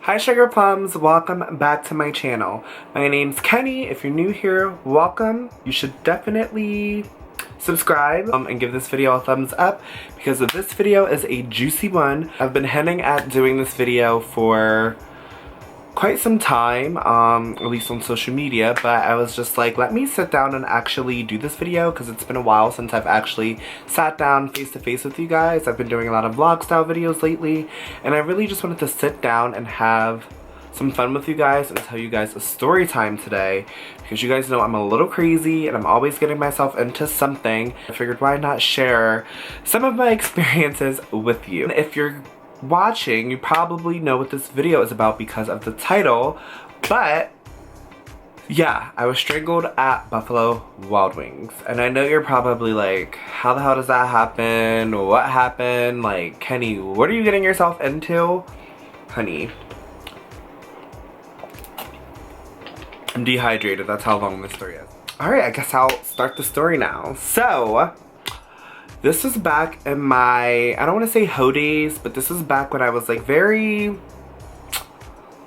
Hi sugar plums, welcome back to my channel. My name's Kenny. If you're new here, welcome. You should definitely subscribe and give this video a thumbs up because this video is a juicy one. I've been hinting at doing this video for quite some time, at least on social media, but I was just like, let me sit down and actually do this video because it's been a while since I've actually sat down face to face with you guys. I've been doing a lot of vlog style videos lately, and I really just wanted to sit down and have some fun with you guys and tell you guys a story time today because you guys know I'm a little crazy and I'm always getting myself into something. I figured why not share some of my experiences with you. If you're watching, you probably know what this video is about because of the title, but yeah, I was strangled at Buffalo Wild Wings. And I know you're probably like, how the hell does that happen? What happened? Like, Kenny, what are you getting yourself into? Honey, I'm dehydrated. That's how long this story is. Alright, I guess I'll start the story now. So this was back in my, I don't want to say hoe days, but this was back when I was like very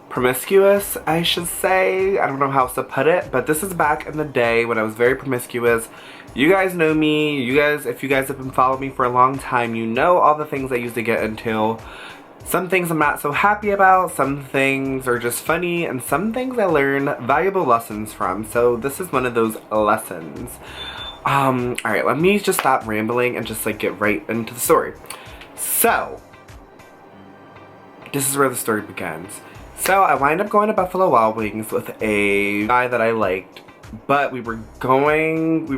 promiscuous, I should say. I don't know how else to put it, but this is back in the day when I was very promiscuous. You guys know me. You guys, if you guys have been following me for a long time, you know all the things I used to get into. Some things I'm not so happy about, some things are just funny, and some things I learn valuable lessons from. So this is one of those lessons. Alright, let me just stop rambling and just like get right into the story. So, this is where the story begins. So, I wind up going to Buffalo Wild Wings with a guy that I liked, but we were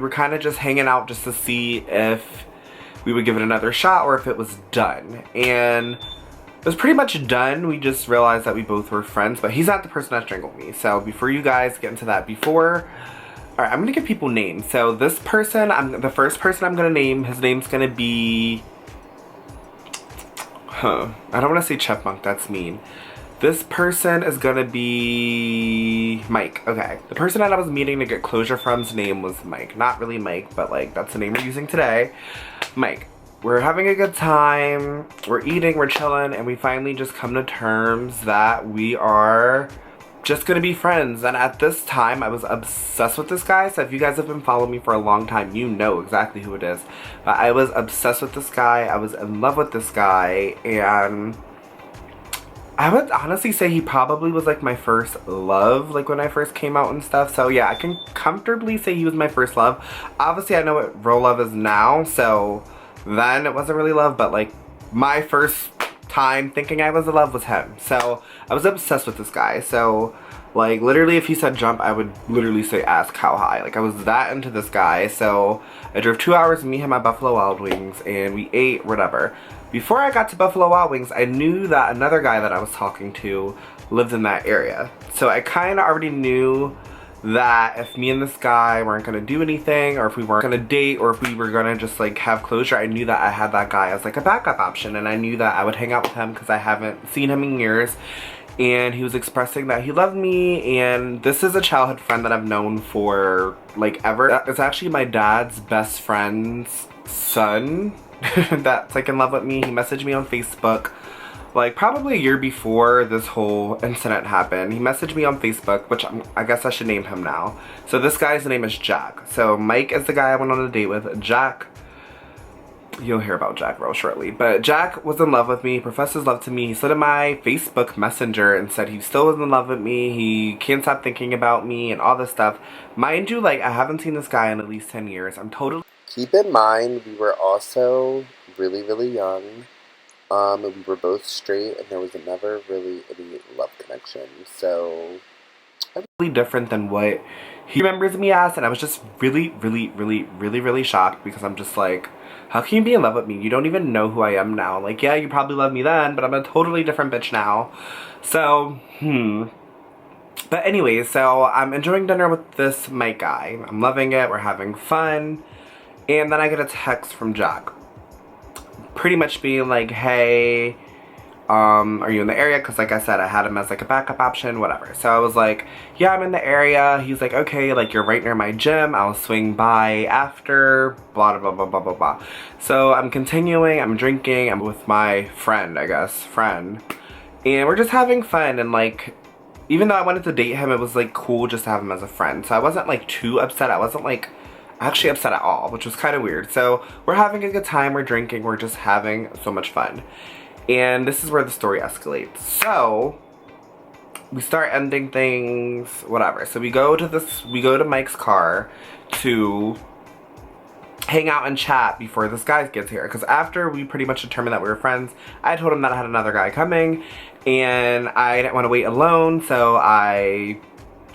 kind of just hanging out just to see if we would give it another shot or if it was done. And it was pretty much done. We just realized that we both were friends, but he's not the person that strangled me. So, before you guys get into that, alright, I'm gonna give people names. So this person, the first person I'm gonna name, his name's gonna be, I don't wanna say Chipmunk, that's mean. This person is gonna be Mike. Okay, the person that I was meeting to get closure from's name was Mike. Not really Mike, but like that's the name we're using today. Mike. We're having a good time, we're eating, we're chilling, and we finally just come to terms that we are just gonna be friends. And at this time I was obsessed with this guy, so if you guys have been following me for a long time, you know exactly who it is. But I was obsessed with this guy, I was in love with this guy, and I would honestly say he probably was like my first love, like when I first came out and stuff. So yeah, I can comfortably say he was my first love. Obviously I know what real love is now, so then it wasn't really love, but like my first time thinking I was in love was him. So I was obsessed with this guy. So like literally if he said jump, I would literally say ask how high. Like I was that into this guy. So I drove 2 hours to meet him at Buffalo Wild Wings and we ate whatever. Before I got to Buffalo Wild Wings, I knew that another guy that I was talking to lived in that area. So I kind of already knew that if me and this guy weren't gonna do anything, or if we weren't gonna date, or if we were gonna just like have closure, I knew that I had that guy as like a backup option, and I knew that I would hang out with him because I haven't seen him in years. And he was expressing that he loved me, and this is a childhood friend that I've known for like ever. It's actually my dad's best friend's son that's like in love with me. He messaged me on Facebook like probably a year before this whole incident happened. He messaged me on Facebook, which I guess I should name him now. So this guy's name is Jack. So Mike is the guy I went on a date with. Jack, you'll hear about Jack real shortly. But Jack was in love with me, professed his love to me. He slid in my Facebook Messenger and said he still was in love with me. He can't stop thinking about me and all this stuff. Mind you, like I haven't seen this guy in at least 10 years. I'm totally... Keep in mind, we were also really, really young. We were both straight, and there was never really any love connection, so... really different than what he remembers me as, and I was just really shocked because I'm just like, how can you be in love with me? You don't even know who I am now. Like, yeah, you probably loved me then, but I'm a totally different bitch now. So, But anyways, so I'm enjoying dinner with this Mike guy. I'm loving it, we're having fun, and then I get a text from Jack. Pretty much being like, hey, are you in the area? Because like I said, I had him as like a backup option, whatever. So I was like, yeah, I'm in the area. He's like, okay, like you're right near my gym, I'll swing by after, blah blah blah blah blah blah. So I'm continuing, I'm drinking, I'm with my friend, I guess, And we're just having fun, and like, even though I wanted to date him, it was like cool just to have him as a friend. So I wasn't like too upset. I wasn't like actually upset at all, which was kind of weird. So we're having a good time, we're drinking, we're just having so much fun. And this is where the story escalates. So we start ending things, whatever. So we go to Mike's car to hang out and chat before this guy gets here. Because after we pretty much determined that we were friends, I told him that I had another guy coming and I didn't want to wait alone, so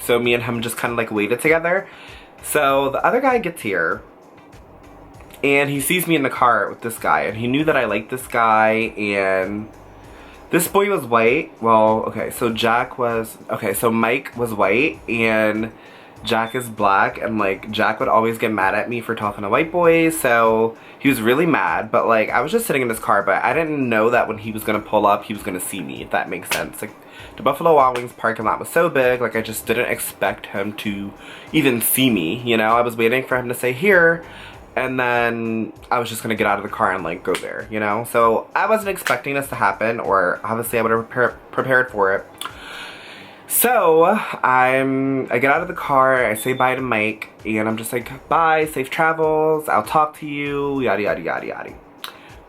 me and him just kind of like waited together. So the other guy gets here and he sees me in the car with this guy, and he knew that I liked this guy, and this boy was white. Well, okay, so Mike was white and Jack is black, and like Jack would always get mad at me for talking to white boys, so he was really mad. But like, I was just sitting in his car, but I didn't know that when he was gonna pull up, he was gonna see me, if that makes sense. Like, the Buffalo Wild Wings parking lot was so big, like I just didn't expect him to even see me, you know? I was waiting for him to say here, and then I was just gonna get out of the car and like go there, you know? So I wasn't expecting this to happen, or obviously I would have prepared for it. So I get out of the car, I say bye to Mike, and I'm just like, bye, safe travels, I'll talk to you, yada yada yada yada.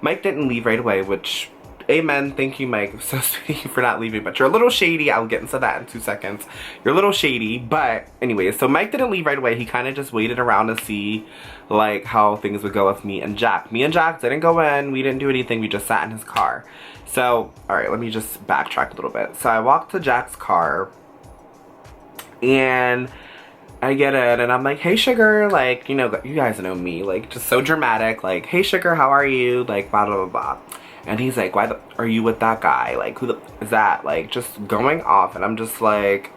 Mike didn't leave right away, which, amen, thank you Mike, so sweet for not leaving, but you're a little shady. I'll get into that in 2 seconds. You're a little shady, but anyways, so Mike didn't leave right away. He kind of just waited around to see like how things would go with me and Jack. Me and Jack didn't go in, we didn't do anything, we just sat in his car. So, alright, let me just backtrack a little bit. So I walked to Jack's car, and I get in, and I'm like, hey sugar, like, you know, you guys know me, like, just so dramatic, like, hey sugar, how are you, like, blah, blah, blah, blah. And he's like, why are you with that guy, like, who is that, like, just going off. And I'm just like,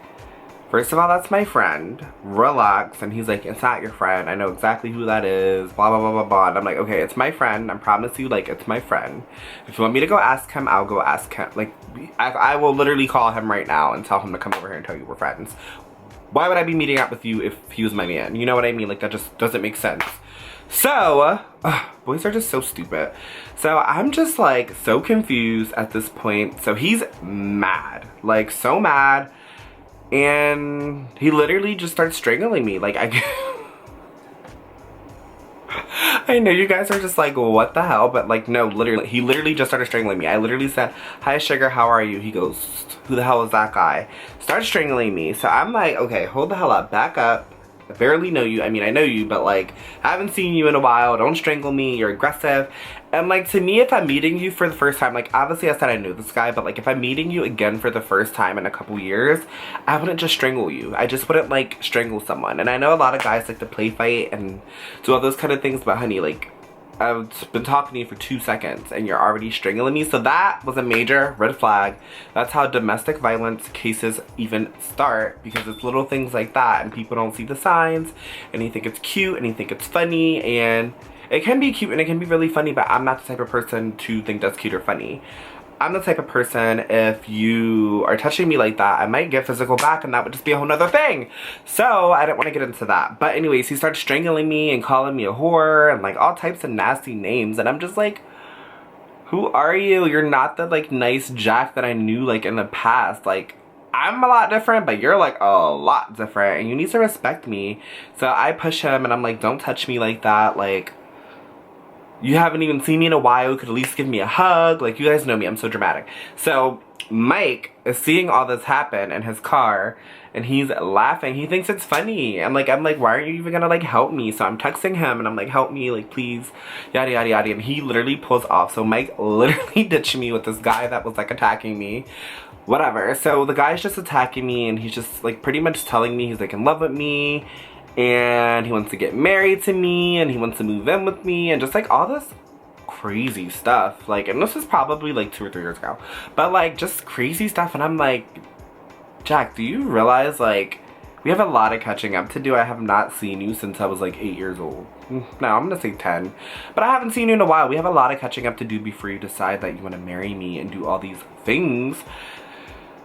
first of all, that's my friend, relax. And he's like, it's not your friend, I know exactly who that is, blah, blah, blah, blah, blah. And I'm like, okay, it's my friend, I promise you, like, it's my friend. If you want me to go ask him, I'll go ask him. Like, I will literally call him right now and tell him to come over here and tell you we're friends. Why would I be meeting up with you if he was my man? You know what I mean? Like, that just doesn't make sense. So, boys are just so stupid. So I'm just like so confused at this point. So he's mad, like so mad. And he literally just starts strangling me. Like, I know you guys are just like, what the hell? But like, no, literally, he literally just started strangling me. I literally said, hi sugar, how are you? He goes, who the hell is that guy? Starts strangling me. So I'm like, okay, hold the hell up, back up. I barely know you. I mean, I know you, but like, I haven't seen you in a while. Don't strangle me, you're aggressive. And like, to me, if I'm meeting you for the first time, like, obviously I said I knew this guy, but like, if I'm meeting you again for the first time in a couple years, I wouldn't just strangle you. I just wouldn't like strangle someone. And I know a lot of guys like to play fight and do all those kind of things, but honey, like, I've been talking to you for 2 seconds and you're already strangling me. So that was a major red flag. That's how domestic violence cases even start, because it's little things like that and people don't see the signs and they think it's cute and they think it's funny, and it can be cute and it can be really funny, but I'm not the type of person to think that's cute or funny. I'm the type of person, if you are touching me like that, I might get physical back, and that would just be a whole nother thing. So I didn't want to get into that. But anyways, he started strangling me and calling me a whore and like all types of nasty names. And I'm just like, who are you? You're not the like nice Jack that I knew like in the past. Like, I'm a lot different, but you're like a lot different, and you need to respect me. So I push him and I'm like, don't touch me like that. Like, you haven't even seen me in a while, you could at least give me a hug. Like, you guys know me, I'm so dramatic. So Mike is seeing all this happen in his car, and he's laughing. He thinks it's funny. I'm like, why aren't you even gonna like help me? So I'm texting him and I'm like, help me, like, please, yada yada yada. And he literally pulls off. So Mike literally ditched me with this guy that was like attacking me. Whatever. So the guy's just attacking me, and he's just like pretty much telling me he's like in love with me, and he wants to get married to me, and he wants to move in with me, and just like all this crazy stuff. Like, and this is probably like 2 or 3 years ago, but like just crazy stuff. And I'm like, Jack, do you realize like we have a lot of catching up to do? I have not seen you since I was like 8 years old. No, I'm gonna say 10, but I haven't seen you in a while. We have a lot of catching up to do before you decide that you want to marry me and do all these things.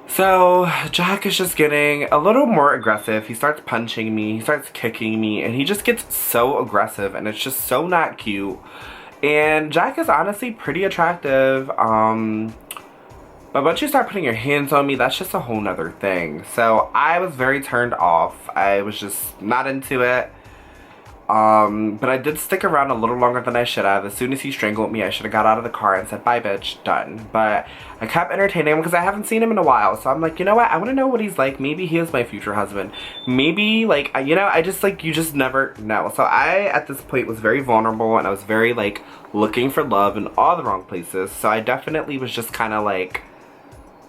So Jack is just getting a little more aggressive. He starts punching me, he starts kicking me, and he just gets so aggressive, and it's just so not cute. And Jack is honestly pretty attractive. But once you start putting your hands on me, that's just a whole nother thing. So I was very turned off. I was just not into it. But I did stick around a little longer than I should have. As soon as he strangled me, I should have got out of the car and said, bye bitch, done. But I kept entertaining him because I haven't seen him in a while. So I'm like, you know what? I want to know what he's like. Maybe he is my future husband. Maybe, like, you know, I just, like, you just never know. So I, at this point, was very vulnerable and I was very, like, looking for love in all the wrong places. So I definitely was just kind of, like,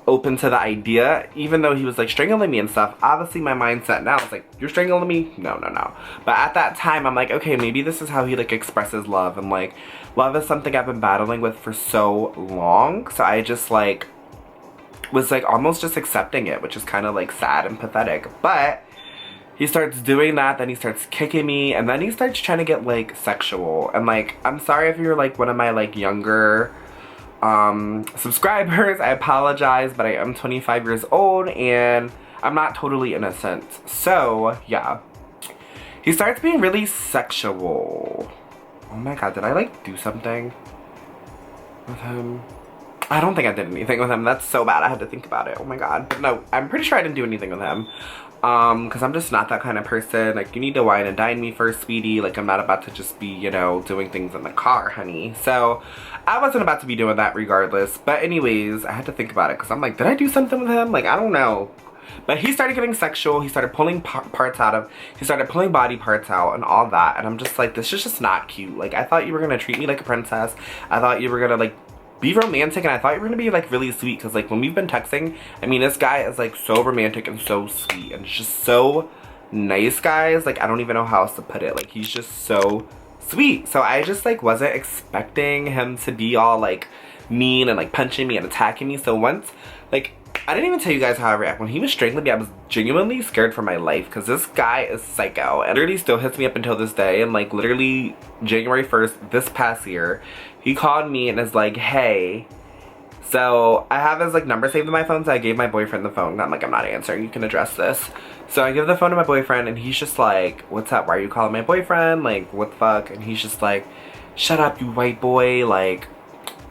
open to the idea, even though he was like strangling me and stuff. Obviously my mindset now is like, you're strangling me? No, no, no. But at that time I'm like, okay, maybe this is how he like expresses love, and like love is something I've been battling with for so long. So I just like was like almost just accepting it, which is kind of like sad and pathetic. But he starts doing that, then he starts kicking me, and then he starts trying to get like sexual. And like, I'm sorry if you're like one of my like younger subscribers, I apologize, but I am 25 years old and I'm not totally innocent. So yeah, he starts being really sexual. Oh my god, did I like do something with him? I don't think I did anything with him. That's so bad, I had to think about it. Oh my god. But no, I'm pretty sure I didn't do anything with him. Because I'm just not that kind of person. Like, you need to wine and dine me first, sweetie. Like, I'm not about to just be, you know, doing things in the car, honey. So, I wasn't about to be doing that regardless. But anyways, I had to think about it. Because I'm like, did I do something with him? Like, I don't know. But he started getting sexual. He started pulling parts out of, he started pulling body parts out and all that. And I'm just like, this is just not cute. Like, I thought you were going to treat me like a princess. I thought you were going to, like, be romantic, and I thought you were gonna be like really sweet, because like when we've been texting, I mean, this guy is like so romantic and so sweet and just so nice, guys. Like, I don't even know how else to put it. Like, he's just so sweet. So I just like wasn't expecting him to be all like mean and like punching me and attacking me. So once, like, I didn't even tell you guys how I react. When he was strangling me, I was genuinely scared for my life, because this guy is psycho and literally still hits me up until this day. And like literally January 1st this past year, he called me and is like, hey, so I have his like number saved in my phone, so I gave my boyfriend the phone. I'm like, I'm not answering, you can address this. So I give the phone to my boyfriend and he's just like, what's up, why are you calling my boyfriend? Like, what the fuck? And he's just like, shut up, you white boy, like,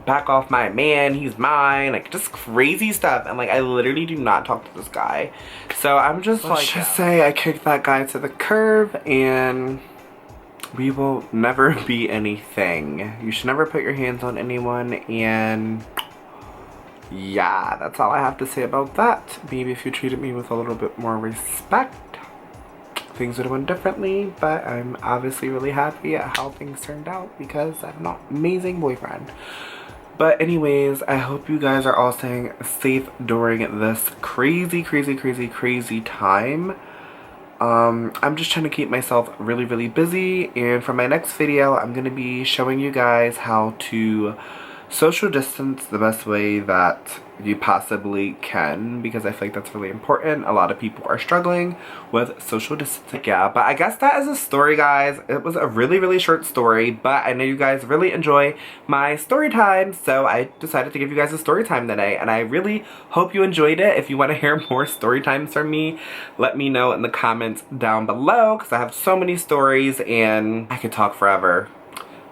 back off my man, he's mine, like just crazy stuff. And like, I literally do not talk to this guy. So I'm just like, let's just say I kicked that guy to the curb and we will never be anything. You should never put your hands on anyone, and yeah, that's all I have to say about that. Maybe if you treated me with a little bit more respect, things would have went differently, but I'm obviously really happy at how things turned out because I have an amazing boyfriend. But anyways, I hope you guys are all staying safe during this crazy, crazy, crazy, crazy time. I'm just trying to keep myself really, really busy, and for my next video, I'm going to be showing you guys how to social distance the best way that you possibly can, because I feel like that's really important. A lot of people are struggling with social distancing. Yeah, but I guess that is a story, guys. It was a really, really short story, but I know you guys really enjoy my story time, so I decided to give you guys a story time today, and I really hope you enjoyed it. If you want to hear more story times from me, let me know in the comments down below, because I have so many stories and I could talk forever.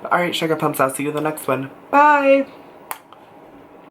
Alright, sugar plums, I'll see you in the next one. Bye!